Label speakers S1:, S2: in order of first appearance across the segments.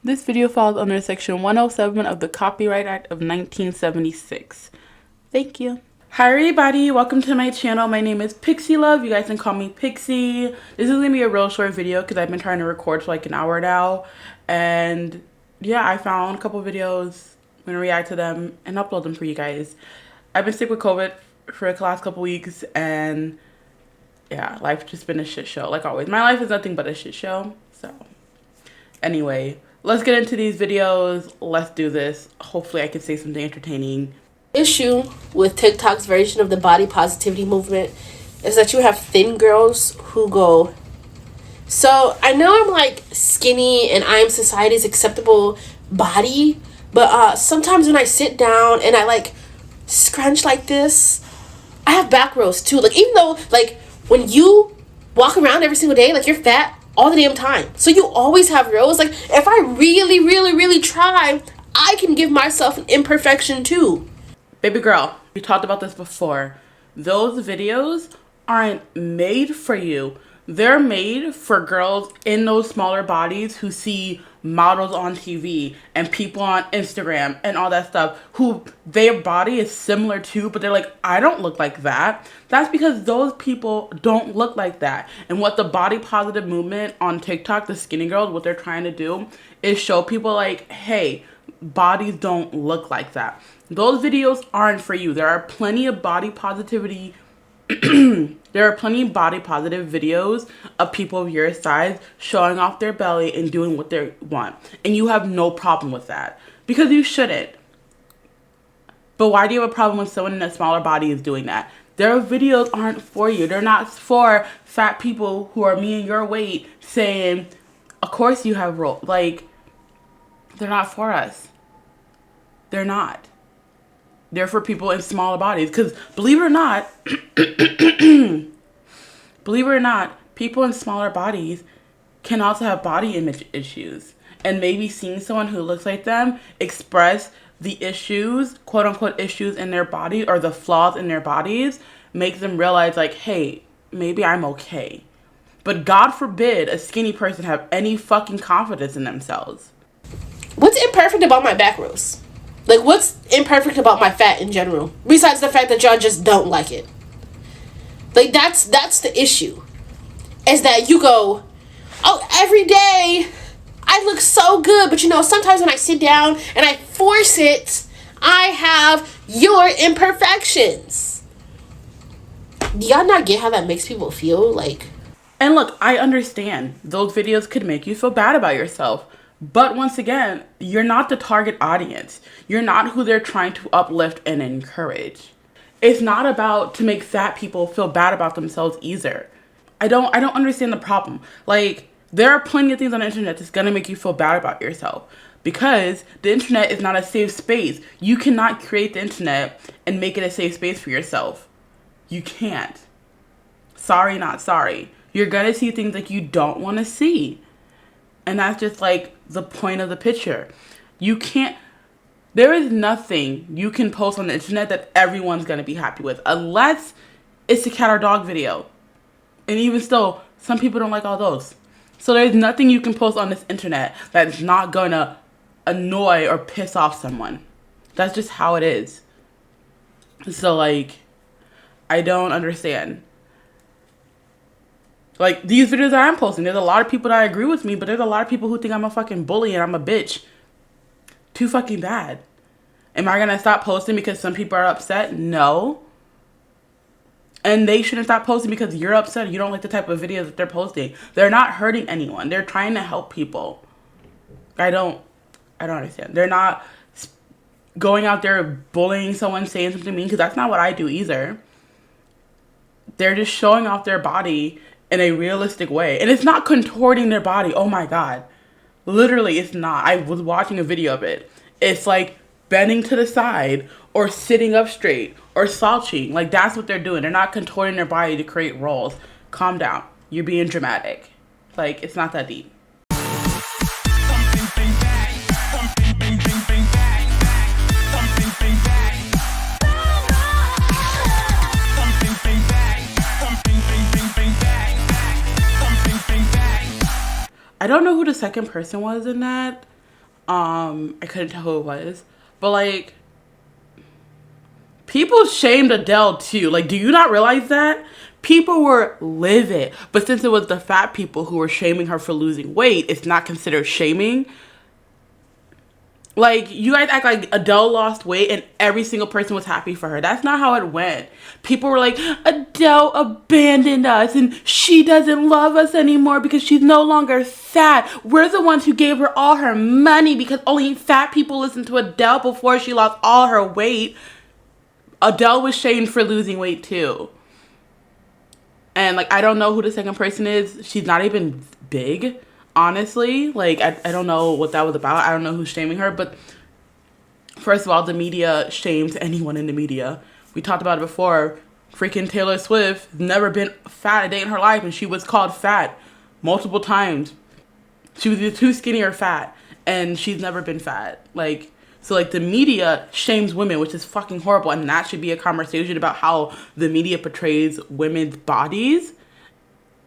S1: This video falls under Section 107 of the Copyright Act of 1976. Thank you. Hi everybody, welcome to my channel. My name is Pixie Love. You guys can call me Pixie. This is going to be a real short video because I've been trying to record for like an hour now. And yeah, I found a couple videos. I'm going to react to them and upload them for you guys. I've been sick with COVID for the last couple weeks and yeah, life's just been a shit show like always. My life is nothing but a shit show. So anyway, let's get into these videos. Let's do this. Hopefully I can say something entertaining.
S2: Issue with TikTok's version of the body positivity movement is that you have thin girls who go, so I know I'm like skinny and I'm society's acceptable body, but sometimes when I sit down and I like scrunch like this, I have back rows too. Like, even though like when you walk around every single day, like you're fat all the damn time, so you always have rows. Like, if I really try, I can give myself an imperfection too.
S1: Baby girl, we talked about this before. Those videos aren't made for you. They're made for girls in those smaller bodies who see models on TV and people on Instagram and all that stuff who their body is similar to, but they're like, I don't look like that. That's because those people don't look like that. And what the body positive movement on TikTok, the skinny girls, what they're trying to do is show people like, hey, bodies don't look like that. Those videos aren't for you. There are plenty of body positivity there are plenty of body positive videos of people of your size showing off their belly and doing what they want. And you have no problem with that because you shouldn't. But why do you have a problem when someone in a smaller body is doing that? Their videos aren't for you. They're not for fat people who are me and your weight saying, of course you have roll. Like, they're not for us. They're not. They're for people in smaller bodies. Because believe it or not, people in smaller bodies can also have body image issues. And maybe seeing someone who looks like them express the issues, quote unquote issues in their body or the flaws in their bodies makes them realize like, hey, maybe I'm okay. But God forbid a skinny person have any fucking confidence in themselves.
S2: What's imperfect about my back rows? Like, what's imperfect about my fat in general? Besides the fact that y'all just don't like it. Like, that's the issue. Is that you go, oh, every day I look so good. But, you know, sometimes when I sit down and I force it, I have your imperfections. Do y'all not get how that makes people feel? Like,
S1: and look, I understand. Those videos could make you feel bad about yourself. But once again, you're not the target audience. You're not who they're trying to uplift and encourage. It's not about to make fat people feel bad about themselves either. I don't understand the problem. Like, there are plenty of things on the internet that's gonna make you feel bad about yourself because the internet is not a safe space. You cannot create the internet and make it a safe space for yourself. You can't. Sorry, not sorry. You're gonna see things like you don't want to see. And that's just like the point of the picture. You can't, there is nothing you can post on the internet that everyone's going to be happy with. Unless it's a cat or dog video. And even still, some people don't like all those. So there's nothing you can post on this internet that's not going to annoy or piss off someone. That's just how it is. So like, I don't understand. Like, these videos that I'm posting, there's a lot of people that agree with me, but there's a lot of people who think I'm a fucking bully and I'm a bitch. Too fucking bad. Am I gonna stop posting because some people are upset? No. And they shouldn't stop posting because you're upset. You don't like the type of videos that they're posting. They're not hurting anyone. They're trying to help people. I don't understand. They're not going out there bullying someone, saying something mean, because that's not what I do either. They're just showing off their body in a realistic way. And it's not contorting their body. Oh my God. Literally, it's not. I was watching a video of it. It's like bending to the side or sitting up straight or slouching. Like, that's what they're doing. They're not contorting their body to create rolls. Calm down. You're being dramatic. Like, it's not that deep. I don't know who the second person was in that, I couldn't tell who it was. But, like, people shamed Adele, too. Like, do you not realize that? People were livid. But since it was the fat people who were shaming her for losing weight, it's not considered shaming. Like, you guys act like Adele lost weight and every single person was happy for her. That's not how it went. People were like, Adele abandoned us and she doesn't love us anymore because she's no longer fat. We're the ones who gave her all her money because only fat people listened to Adele before she lost all her weight. Adele was shamed for losing weight too. And, like, I don't know who the second person is. She's not even big. Honestly, like, I don't know what that was about. I don't know who's shaming her, but first of all, the media shames anyone in the media. We talked about it before. Freaking Taylor Swift never been fat a day in her life, and she was called fat multiple times. She was either too skinny or fat, and she's never been fat. Like, so, like, the media shames women, which is fucking horrible, and that should be a conversation about how the media portrays women's bodies,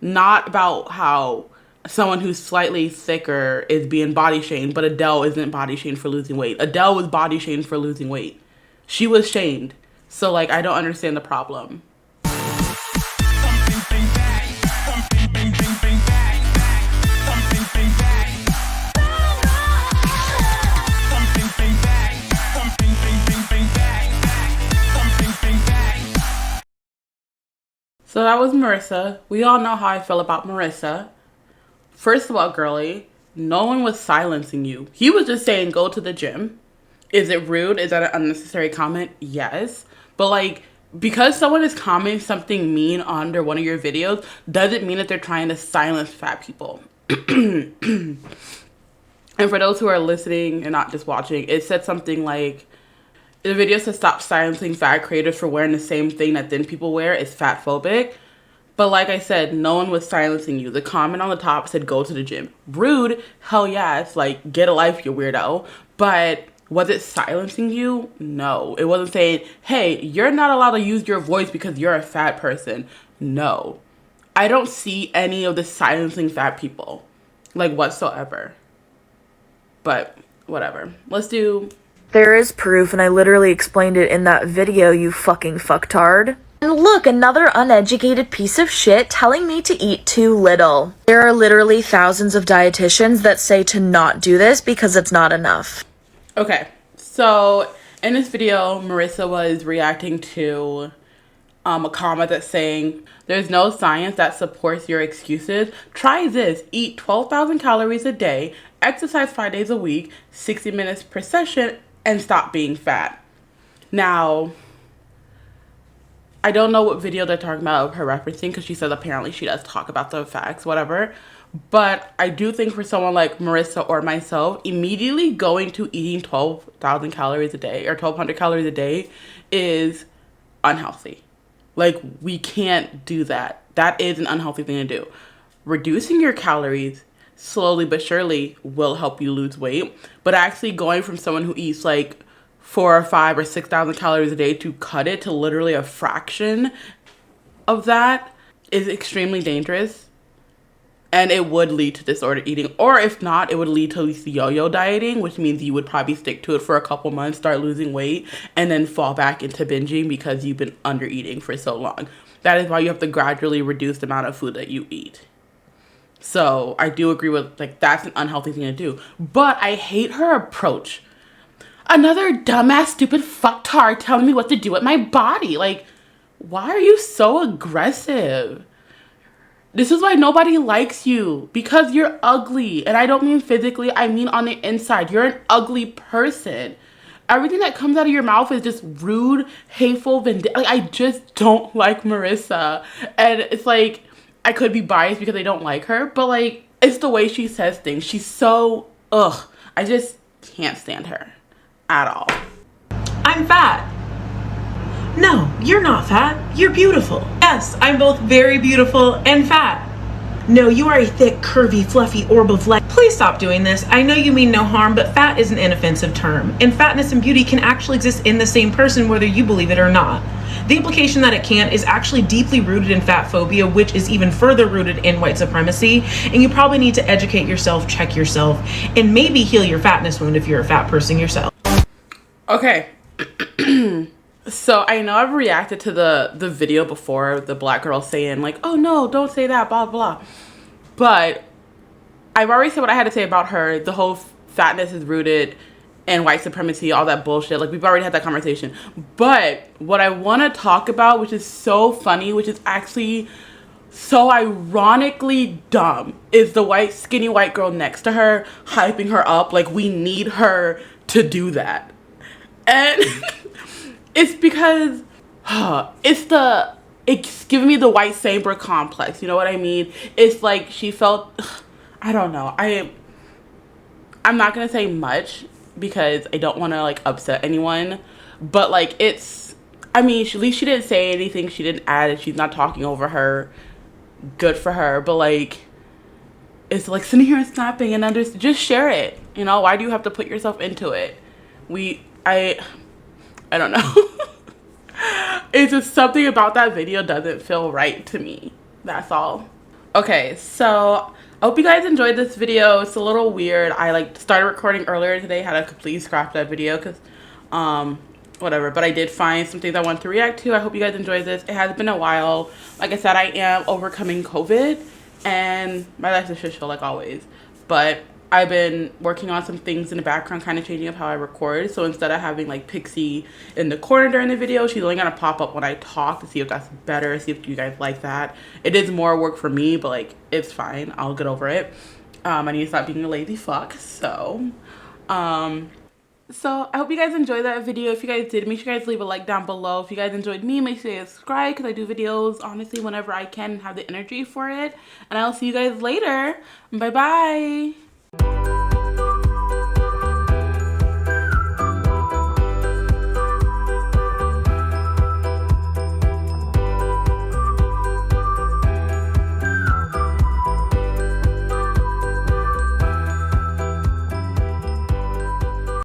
S1: not about how someone who's slightly thicker is being body shamed, but Adele isn't body shamed for losing weight. Adele was body shamed for losing weight. She was shamed. So, like, I don't understand the problem. So that was Marissa. We all know how I feel about Marissa. First of all, girly, no one was silencing you. He was just saying, go to the gym. Is it rude? Is that an unnecessary comment? Yes. But, like, because someone is commenting something mean under one of your videos, doesn't mean that they're trying to silence fat people. And for those who are listening and not just watching, it said something like, the video says stop silencing fat creators for wearing the same thing that thin people wear. It's fatphobic. But like I said, no one was silencing you. The comment on the top said, go to the gym. Rude? Hell yeah. It's like, get a life, you weirdo. But was it silencing you? No. It wasn't saying, hey, you're not allowed to use your voice because you're a fat person. No. I don't see any of the silencing fat people. Like, whatsoever. But, whatever. Let's do...
S3: There is proof, and I literally explained it in that video, you fucking fucktard. And look, another uneducated piece of shit telling me to eat too little. There are literally thousands of dietitians that say to not do this because it's not enough.
S1: Okay, so in this video, Marissa was reacting to a comment that's saying, there's no science that supports your excuses. Try this. Eat 12,000 calories a day, exercise 5 days a week, 60 minutes per session, and stop being fat. Now, I don't know what video they're talking about her referencing because she says apparently she does talk about the facts, whatever. But I do think for someone like Marissa or myself, immediately going to eating 12,000 calories a day or 1,200 calories a day is unhealthy. Like, we can't do that. That is an unhealthy thing to do. Reducing your calories slowly but surely will help you lose weight. But actually going from someone who eats like 4 or 5 or 6,000 calories a day to cut it to literally a fraction of that is extremely dangerous. And it would lead to disordered eating. Or if not, it would lead to at least yo-yo dieting, which means you would probably stick to it for a couple months, start losing weight, and then fall back into binging because you've been under eating for so long. That is why you have to gradually reduce the amount of food that you eat. So I do agree with, like, that's an unhealthy thing to do. But I hate her approach. Another dumbass, stupid fucktard telling me what to do with my body. Like, why are you so aggressive? This is why nobody likes you. Because you're ugly. And I don't mean physically, I mean on the inside. You're an ugly person. Everything that comes out of your mouth is just rude, hateful, vindictive. Like, I just don't like Marissa. And it's like, I could be biased because I don't like her. But, like, it's the way she says things. She's so, ugh. I just can't stand her. At all.
S4: I'm fat. No, you're not fat. You're beautiful. Yes, I'm both very beautiful and fat. No, you are a thick, curvy, fluffy orb of light. Please stop doing this. I know you mean no harm, but fat is an inoffensive term. And fatness and beauty can actually exist in the same person whether you believe it or not. The implication that it can't is actually deeply rooted in fat phobia, which is even further rooted in white supremacy. And you probably need to educate yourself, check yourself, and maybe heal your fatness wound if you're a fat person yourself.
S1: Okay. So I know I've reacted to the video before, the black girl saying like, oh no, don't say that, blah, blah. But I've already said what I had to say about her. The whole fatness is rooted in white supremacy, all that bullshit. Like, we've already had that conversation. But what I want to talk about, which is so funny, which is actually so ironically dumb, is the skinny white girl next to her hyping her up like we need her to do that. And it's because it's giving me the white saber complex. You know what I mean? It's like she felt, I don't know. I'm not going to say much because I don't want to like upset anyone. But like at least she didn't say anything. She didn't add it. She's not talking over her. Good for her. But like, it's like sitting here and snapping and just share it. You know, why do you have to put yourself into it? I don't know. It's just something about that video doesn't feel right to me. That's all. Okay, so I hope you guys enjoyed this video. It's a little weird. I like started recording earlier today, had to completely scrap that video because whatever, but I did find some things I wanted to react to. I hope you guys enjoyed this. It has been a while. Like I said, I am overcoming COVID and my life is shit show like always, but I've been working on some things in the background, kind of changing up how I record. So instead of having like Pixie in the corner during the video, she's only gonna pop up when I talk to see if that's better, see if you guys like that. It is more work for me, but like it's fine. I'll get over it. I need to stop being a lazy fuck. So I hope you guys enjoyed that video. If you guys did, make sure you guys leave a like down below. If you guys enjoyed me, make sure you subscribe because I do videos honestly whenever I can and have the energy for it. And I'll see you guys later. Bye bye.